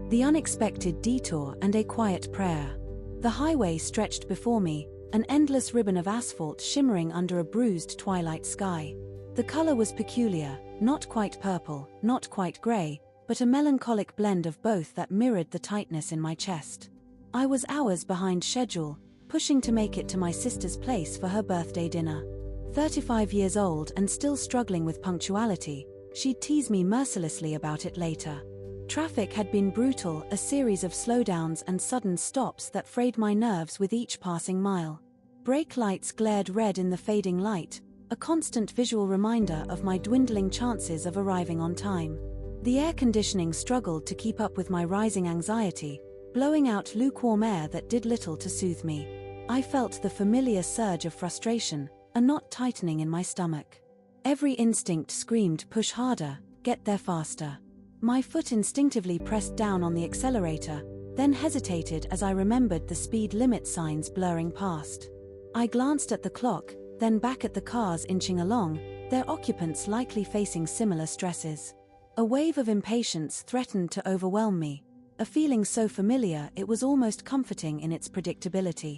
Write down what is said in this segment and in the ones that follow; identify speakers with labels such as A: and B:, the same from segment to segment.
A: The unexpected detour and a quiet prayer. The highway stretched before me, an endless ribbon of asphalt shimmering under a bruised twilight sky. The color was peculiar, not quite purple, not quite gray, but a melancholic blend of both that mirrored the tightness in my chest. I was hours behind schedule, pushing to make it to my sister's place for her birthday dinner. 35 years old and still struggling with punctuality, she'd tease me mercilessly about it later. Traffic had been brutal, a series of slowdowns and sudden stops that frayed my nerves with each passing mile. Brake lights glared red in the fading light, a constant visual reminder of my dwindling chances of arriving on time. The air conditioning struggled to keep up with my rising anxiety, blowing out lukewarm air that did little to soothe me. I felt the familiar surge of frustration, a knot tightening in my stomach. Every instinct screamed, push harder, get there faster. My foot instinctively pressed down on the accelerator, then hesitated as I remembered the speed limit signs blurring past. I glanced at the clock, then back at the cars inching along, their occupants likely facing similar stresses. A wave of impatience threatened to overwhelm me, a feeling so familiar it was almost comforting in its predictability.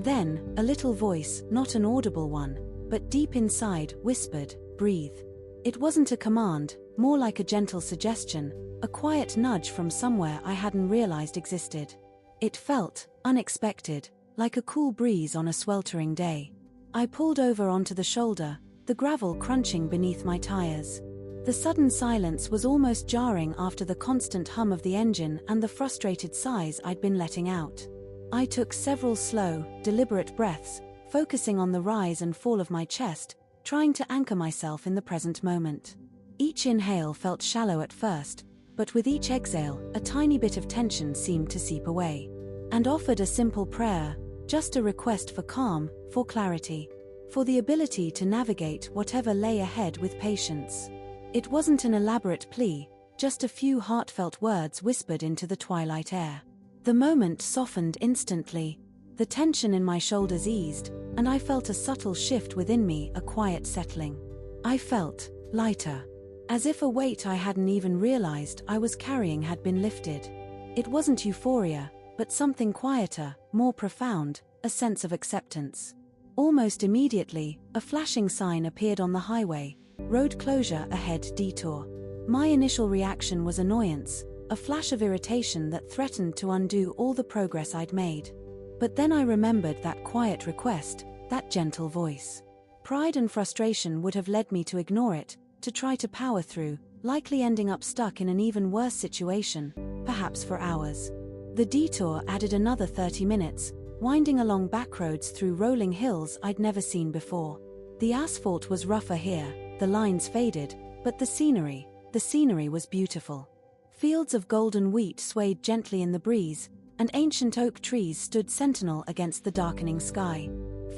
A: Then, a little voice, not an audible one, but deep inside, whispered, breathe. It wasn't a command, more like a gentle suggestion, a quiet nudge from somewhere I hadn't realized existed. It felt unexpected, like a cool breeze on a sweltering day. I pulled over onto the shoulder, the gravel crunching beneath my tires. The sudden silence was almost jarring after the constant hum of the engine and the frustrated sighs I'd been letting out. I took several slow, deliberate breaths, focusing on the rise and fall of my chest, trying to anchor myself in the present moment. Each inhale felt shallow at first, but with each exhale, a tiny bit of tension seemed to seep away. And offered a simple prayer, just a request for calm, for clarity, for the ability to navigate whatever lay ahead with patience. It wasn't an elaborate plea, just a few heartfelt words whispered into the twilight air. The moment softened instantly, the tension in my shoulders eased, and I felt a subtle shift within me, a quiet settling. I felt lighter, as if a weight I hadn't even realized I was carrying had been lifted. It wasn't euphoria, but something quieter, more profound, a sense of acceptance. Almost immediately, a flashing sign appeared on the highway, road closure ahead, detour. My initial reaction was annoyance, a flash of irritation that threatened to undo all the progress I'd made. But then I remembered that quiet request, that gentle voice. Pride and frustration would have led me to ignore it, to try to power through, likely ending up stuck in an even worse situation, perhaps for hours. The detour added another 30 minutes, winding along backroads through rolling hills I'd never seen before. The asphalt was rougher here, the lines faded, but the scenery was beautiful. Fields of golden wheat swayed gently in the breeze, and ancient oak trees stood sentinel against the darkening sky.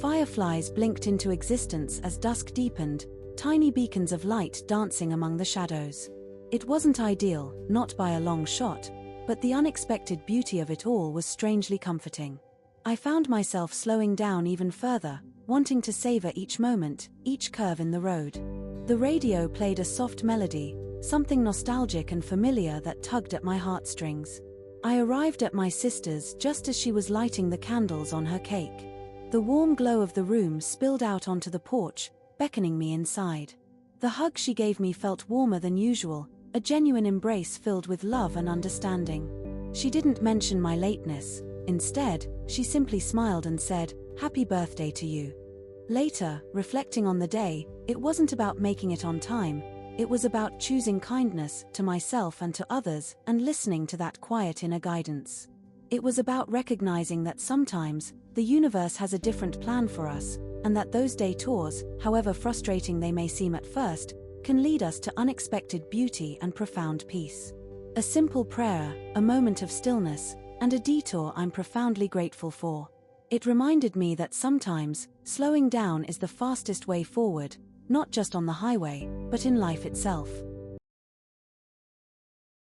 A: Fireflies blinked into existence as dusk deepened, tiny beacons of light dancing among the shadows. It wasn't ideal, not by a long shot, but the unexpected beauty of it all was strangely comforting. I found myself slowing down even further, wanting to savor each moment, each curve in the road. The radio played a soft melody, something nostalgic and familiar that tugged at my heartstrings. I arrived at my sister's just as she was lighting the candles on her cake. The warm glow of the room spilled out onto the porch, beckoning me inside. The hug she gave me felt warmer than usual, a genuine embrace filled with love and understanding. She didn't mention my lateness. Instead, she simply smiled and said, "Happy birthday to you." Later, reflecting on the day, it wasn't about making it on time. It was about choosing kindness to myself and to others and listening to that quiet inner guidance. It was about recognizing that sometimes, the universe has a different plan for us, and that those detours, however frustrating they may seem at first, can lead us to unexpected beauty and profound peace. A simple prayer, a moment of stillness, and a detour I'm profoundly grateful for. It reminded me that sometimes, slowing down is the fastest way forward, not just on the highway, but in life itself.